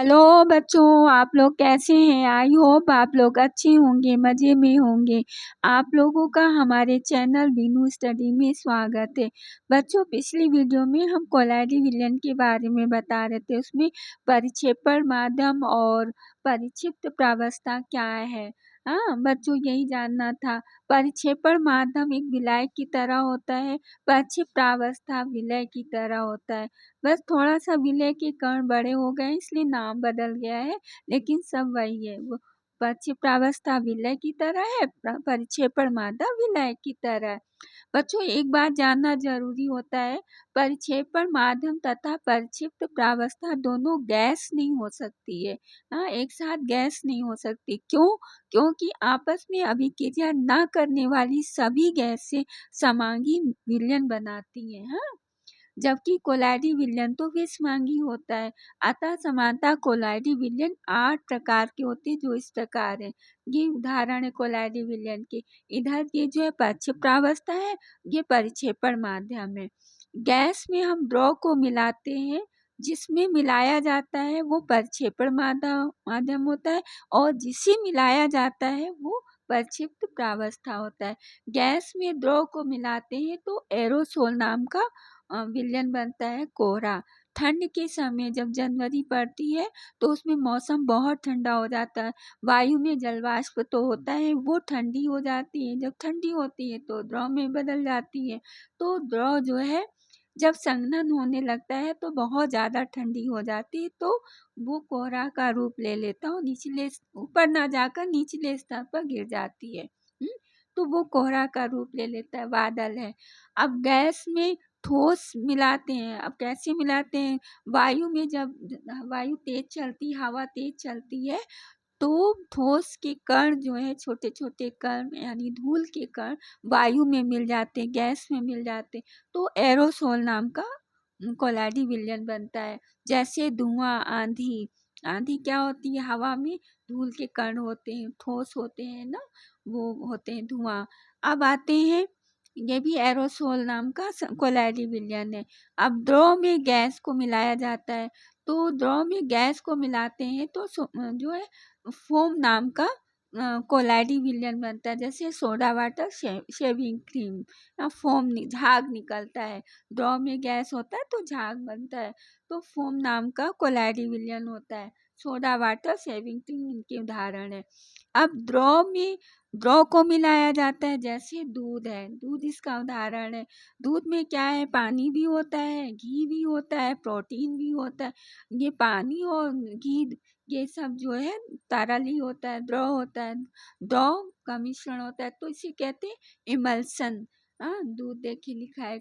Hello बच्चों, आप लोग कैसे हैं? आई होप आप लोग अच्छे होंगे, मज़े में होंगे। आप लोगों का हमारे चैनल बीनू स्टडी में स्वागत है। बच्चों, पिछली वीडियो में हम कोलाइडी विलयन के बारे में बता रहे थे। उसमें परिक्षेपण माध्यम और परिक्षिप्त प्रावस्था क्या है। हाँ बच्चों, यही जानना था। परिक्षेपण माध्यम एक विलायक की तरह होता है, परिक्षिप्त प्रावस्था विलय की तरह होता है। बस थोड़ा-सा विलय के कण बड़े हो गए हैं, इसलिए नाम बदल गया है, लेकिन सब वही है। वो परिक्षेप्त प्रावस्था विलय की तरह है, परिक्षेपण माध्यम विलय की तरह है। बच्चों, एक बात जानना ज़रूरी होता है, परिक्षेपण माध्यम तथा परिक्षिप्त प्रावस्था दोनों गैस नहीं हो सकती है। हाँ, एक साथ गैस नहीं हो सकती। क्यों? क्योंकि आपस में अभिक्रिया ना करने वाली सभी गैसें समांगी विलयन बनाती हैं। हाँ? जबकि कोलाइडी विलयन तो विषमांगी होता है। अतः समानता कोलाइडी विलयन 8 प्रकार के होते हैं, जो इस प्रकार है। ये उदाहरण है कोलाइडी विलयन के। इधर ये जो है परिक्षेप्त प्रावस्था है, ये परिक्षेपण माध्यम है। गैस में हम द्रव को मिलाते हैं, जिसमें मिलाया जाता है वो परिक्षेपण माध्यम होता है, और जिसे मिलाया जाता है वो परिक्षिप्त प्रावस्था होता है। गैस में द्रव को मिलाते हैं तो एरोसोल नाम का विलयन बनता है कोहरा। ठंड के समय जब जनवरी पड़ती है तो उसमें मौसम बहुत ठंडा हो जाता है। वायु में जलवाष्प तो होता है, वो ठंडी हो जाती है। जब ठंडी होती है तो द्रव में बदल जाती है। तो द्रव जो है जब संघनन होने लगता है तो बहुत ज़्यादा ठंडी हो जाती है, तो वो कोहरा का रूप ले लेता है और निचले ऊपर ना जाकर निचले स्तर पर गिर जाती है। तो वो कोहरा का रूप ले लेता है, बादल है। अब गैस में ठोस मिलाते हैं। अब कैसे मिलाते हैं? वायु में जब वायु तेज चलती, हवा तेज चलती है, तो ठोस के कण जो है, छोटे-छोटे कण यानी धूल के कण वायु में मिल जाते हैं, गैस में मिल जाते हैं, तो एरोसोल नाम का कोलाइडी विलयन बनता है। जैसे धुआं, आंधी। आंधी क्या होती है? हवा में धूल के कण होते हैं, ठोस होते हैं ना, वो होते हैं धुआं। अब आते हैं, ये भी एरोसोल नाम का कोलाइडी विलयन है। अब द्रव में गैस को मिलाया जाता है, तो द्रव में गैस को मिलाते हैं तो जो है फोम नाम का कोलाइडी विलयन बनता है। जैसे soda water, shaving cream, foam झाग निकलता है। द्रव में गैस होता है तो झाग बनता है, तो फोम नाम का कोलाइडी विलयन होता है। सोडा वाटर, शेविंग क्रीम इनके उदाहरण है। अब द्रव को मिलाया जाता है, जैसे दूध है, दूध इसका उदाहरण है। दूध में क्या है? पानी भी होता है, घी भी होता है, प्रोटीन भी होता है। ये पानी और घी, ये सब जो है तरल ही होता है, द्रव होता है, द्रव का मिश्रण होता है, तो इसे कहते हैं इमल्सन। दूध देखिए लिखा है,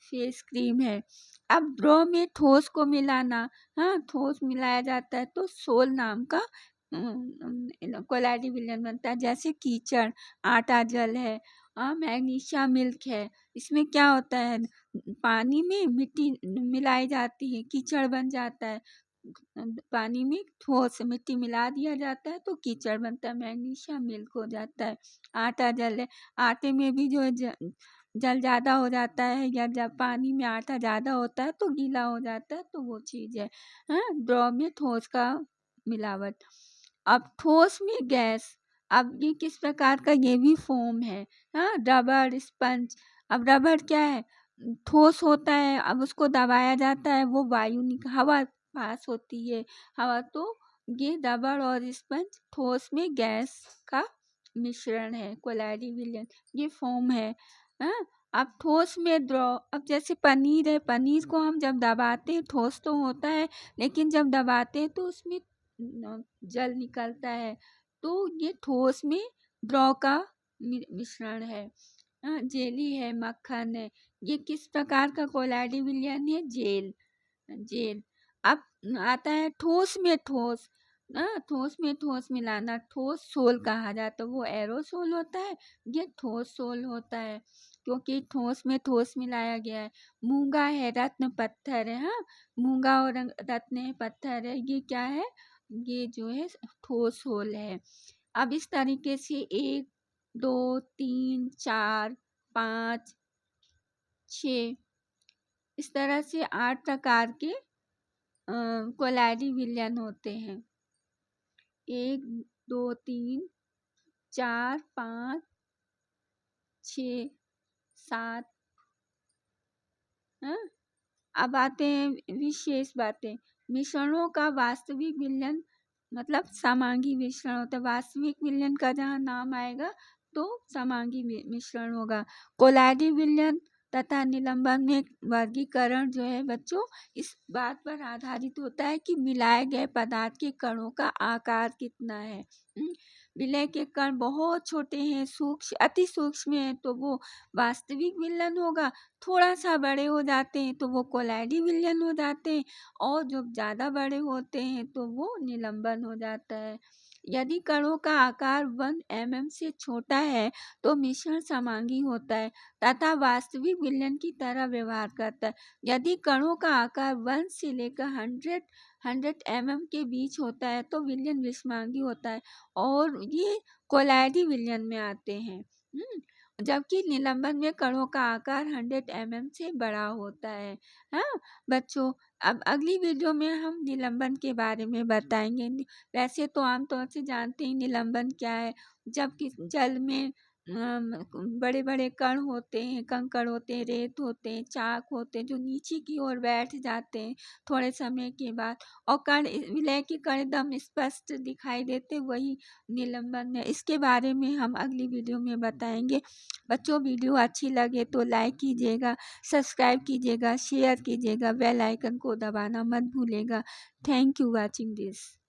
फेस क्रीम है। अब द्रव में ठोस को मिलाना, ठोस मिलाया जाता है तो सोल नाम का कोलाइडी विलयन बनता है। जैसे कीचड़, आटा जल है, मैग्नीशिया मिल्क है। इसमें क्या होता है? पानी में मिट्टी मिलाई जाती है, कीचड़ बन जाता है। पानी में ठोस मिट्टी मिला दिया जाता है तो कीचड़ बनता है, मैग्नीशिया मिल्क हो जाता है। आटा जल है, आटे में भी जो है जल ज़्यादा हो जाता है, या जब पानी में आटा ज़्यादा होता है तो गीला हो जाता है, तो वो चीज़ है। द्रव में ठोस का मिलावट। अब ठोस में गैस, अब ये किस प्रकार का? ये भी फोम है। रबड़, स्पंज। अब रबड़ क्या है? ठोस होता है, अब उसको दबाया जाता है, वो हवा पास होती है, हवा, तो ये रबड़ और स्पंज ठोस में गैस का मिश्रण है, कोलाइडी विलयन। ये फोम है। हाँ, अब ठोस में द्रव, अब जैसे पनीर है, पनीर को हम जब दबाते हैं ठोस तो होता है, लेकिन जब दबाते हैं तो उसमें जल निकलता है, तो ये ठोस में द्रव का मिश्रण है। जेली है, मक्खन है, ये किस प्रकार का कोलाइडी विलयन है? जेल। जेल। अब आता है ठोस में ठोस। ठोस में ठोस मिलाना, ठोस सोल कहा जाता है, वो एरोसोल होता है, ये ठोस सोल होता है, क्योंकि ठोस में ठोस मिलाया गया है। मूंगा है, रत्न पत्थर है। मूंगा और रत्न है, पत्थर है, ये क्या है? ये जो है ठोस सोल है। अब इस तरीके से 1, 2, 3, 4, 5, 6, इस तरह से 8 प्रकार के कोलाइडी विलयन होते हैं। 1 2 3 4 5 6 7। हाँ? अब आते हैं विशेष बातें। मिश्रणों का वास्तविक विलयन मतलब समांगी मिश्रण होता है। वास्तविक विलयन का जहाँ नाम आएगा तो समांगी मिश्रण होगा। कोलाइडी विलयन तथा निलंबन में वर्गीकरण जो है बच्चों इस बात पर आधारित होता है कि मिलाए गए पदार्थ के कणों का आकार कितना है। विलय के कण बहुत छोटे हैं, सूक्ष्म अति सूक्ष्म है तो वो वास्तविक विलयन होगा। थोड़ा सा बड़े हो जाते हैं तो वो कोलाइडी विलयन हो जाते हैं और जो ज़्यादा बड़े होते हैं तो वो निलंबन हो जाता है। यदि कणों का आकार 1 mm से छोटा है तो मिश्रण समांगी होता है तथा वास्तविक विलयन की तरह व्यवहार करता है। यदि कणों का आकार 1 से लेकर 100 mm के बीच होता है तो विलयन विषमांगी होता है और ये कोलाइडी विलयन में आते हैं। जबकि निलंबन में कणों का आकार 100 mm से बड़ा होता है। हाँ बच्चों, अब अगली वीडियो में हम निलंबन के बारे में बताएंगे। वैसे तो आमतौर से जानते ही निलंबन क्या है। जब कि जल में बड़े बड़े कण होते हैं, कंकड़ होते हैं, रेत होते हैं, चाक होते हैं जो नीचे की ओर बैठ जाते हैं थोड़े समय के बाद और कण विलय के कण एकदम स्पष्ट दिखाई देते, वही निलंबन है। इसके बारे में हम अगली वीडियो में बताएंगे। बच्चों वीडियो अच्छी लगे तो लाइक कीजिएगा, सब्सक्राइब कीजिएगा, शेयर कीजिएगा, बेल आइकन को दबाना मत भूलिएगा। Thank you watching this.